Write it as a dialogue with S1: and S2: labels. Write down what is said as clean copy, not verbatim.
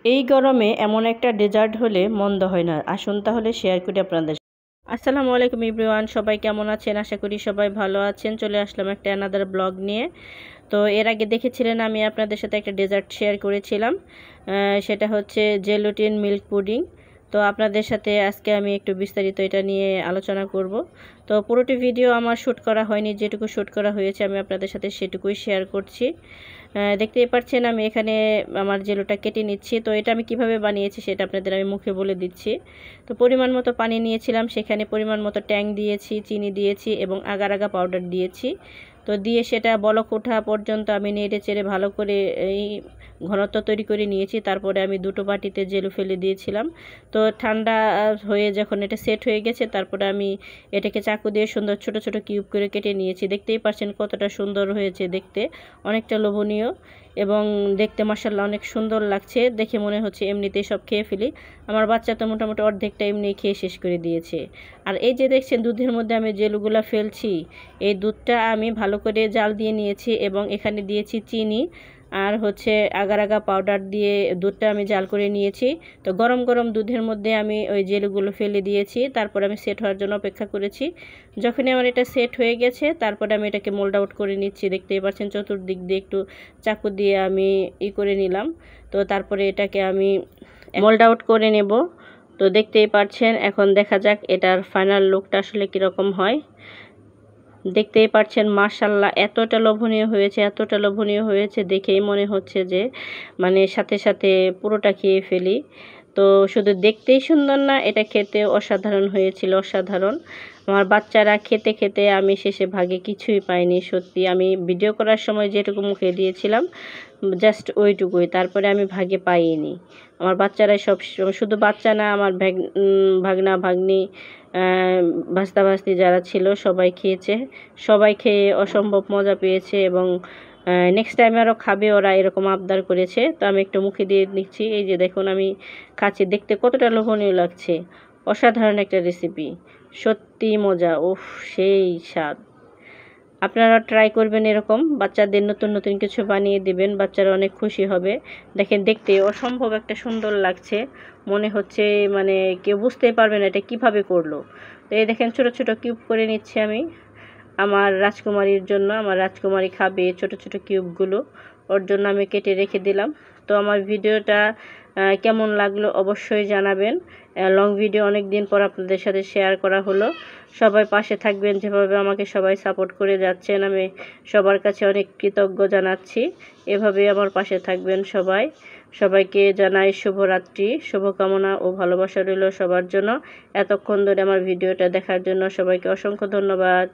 S1: এই গরমে এমন একটা ডেজার্ট হলে মন্দ হয় না। আসুন তাহলে শেয়ার করি আপনাদের। আসসালামু আলাইকুম এভরিওয়ান, সবাই কেমন আছেন? আশা করি সবাই ভালো আছেন। চলে আসলাম একটা অ্যানাদার ব্লগ নিয়ে। তো এর আগে দেখেছিলেন আমি আপনাদের সাথে একটা ডেজার্ট শেয়ার করেছিলাম, সেটা হচ্ছে জেলুটিন মিল্ক পুডিং। তো আপনাদের সাথে আজকে আমি একটু বিস্তারিত এটা নিয়ে আলোচনা করব। তো পুরোটি ভিডিও আমার শ্যুট করা হয়নি, যেটুকু শ্যুট করা হয়েছে আমি আপনাদের সাথে সেটুকুই শেয়ার করছি। দেখতেই পাচ্ছেন আমি এখানে আমার জেলোটা কেটে নিচ্ছি। তো এটা আমি কিভাবে বানিয়েছি সেটা আপনাদের আমি মুখে বলে দিচ্ছি। তো পরিমাণ মতো পানি নিয়েছিলাম, সেখানে পরিমাণ মতো ট্যাং দিয়েছি, চিনি দিয়েছি এবং আগার আগা পাউডার দিয়েছি। তো দিয়ে সেটা বলক ওঠা পর্যন্ত আমি নেড়ে চেড়ে ভালো করে এই ঘনত্ব তৈরি করে নিয়েছি। তারপরে আমি দুটো বাটিতে জেলো ফেলে দিয়েছিলাম। তো ঠান্ডা হয়ে যখন এটা সেট হয়ে গেছে, তারপরে আমি এটাকে চাকু দিয়ে সুন্দর ছোট ছোট কিউব করে কেটে নিয়েছি। দেখতেই পাচ্ছেন কতটা সুন্দর হয়েছে দেখতে, অনেকটা লোভনীয় এবং দেখতে মাশাআল্লাহ অনেক সুন্দর লাগছে। দেখে মনে হচ্ছে এমনিতেই সব খেয়ে ফেলি। আমার বাচ্চা তো মোটামুটি অর্ধেকটা এমনি খেয়ে শেষ করে দিয়েছে। আর এই যে দেখছেন দুধের মধ্যে আমি জেলগুলা ফেলছি, এই দুধটা আমি ভালো করে জাল দিয়ে নিয়েছি এবং এখানে দিয়েছি চিনি আর হচ্ছে আগার আগা পাউডার দিয়ে দুধটা আমি জাল করে নিয়েছি। তো গরম গরম দুধের মধ্যে আমি ওই জেলগুলো ফেলে দিয়েছি। তারপর আমি সেট হওয়ার জন্য অপেক্ষা করেছি। যখনই আমার এটা সেট হয়ে গেছে, তারপরে আমি এটাকে মোল্ড আউট করে নিচ্ছি। দেখতেই পাচ্ছেন চতুর্দিক দিয়ে একটু চাকু দিয়ে আমি করে নিলাম। তো তারপরে এটাকে আমি মোল্ড আউট করে নেব। তো দেখতেই পাচ্ছেন, এখন দেখা যাক এটার ফাইনাল লুকটা আসলে কীরকম হয়। দেখতেই পাচ্ছেন মাশাআল্লাহ এতটা লোভনীয় হয়েছে, এতটা লোভনীয় হয়েছে, দেখেই মনে হচ্ছে যে মানে সাথে সাথে পুরোটা খেয়ে ফেলি। তো শুধু দেখতেই সুন্দর না, এটা খেতে অসাধারণ হয়েছিল, অসাধারণ। আমার বাচ্চারা খেতে খেতে আমি শেষে ভাগে কিছুই পাইনি। সত্যি আমি ভিডিও করার সময় যেটুকু মুখে দিয়েছিলাম জাস্ট ওইটুকুই, তারপরে আমি ভাগে পাইনি। আমার বাচ্চারাই সব, শুধু বাচ্চা না, আমার ভাগনা ভাগ্নি ভাস্তা ভাস্তি যারা ছিল সবাই খেয়েছে। সবাই খেয়ে অসম্ভব মজা পেয়েছে এবং নেক্সট টাইম আরও খাবে ওরা, এরকম আবদার করেছে। তো আমি একটু মুখে দিয়ে নিচ্ছি। এই যে দেখুন আমি খাচ্ছি, দেখতে কতটা লোভনীয় লাগছে। অসাধারণ একটা রেসিপি, সত্যি মজা, উফ সেই স্বাদ। আপনারা ট্রাই করবেন এরকম, বাচ্চাদের নতুন নতুন কিছু বানিয়ে দিবেন, বাচ্চারা অনেক খুশি হবে। দেখেন দেখতে অসম্ভব একটা সুন্দর লাগছে, মনে হচ্ছে মানে কেউ বুঝতেই পারবে না এটা কিভাবে করলো। তো এই দেখেন ছোট ছোট কিউব করে নিচ্ছি আমি আমার রাজকুমারীর জন্য। আমার রাজকুমারী খাবে ছোট ছোট কিউবগুলো, ওর জন্য আমি কেটে রেখে দিলাম। তো আমার ভিডিওটা কেমন লাগলো অবশ্যই জানাবেন। লং ভিডিও অনেক দিন পর আপনাদের সাথে শেয়ার করা হলো। সবাই পাশে থাকবেন, যেভাবে আমাকে সবাই সাপোর্ট করে যাচ্ছেন আমি সবার কাছে অনেক কৃতজ্ঞ জানাচ্ছি। এভাবেই আমার পাশে থাকবেন সবাই। সবাইকে জানাই শুভরাত্রি, শুভকামনা ও ভালোবাসা রইল সবার জন্য। এতক্ষণ ধরে আমার ভিডিওটা দেখার জন্য সবাইকে অসংখ্য ধন্যবাদ।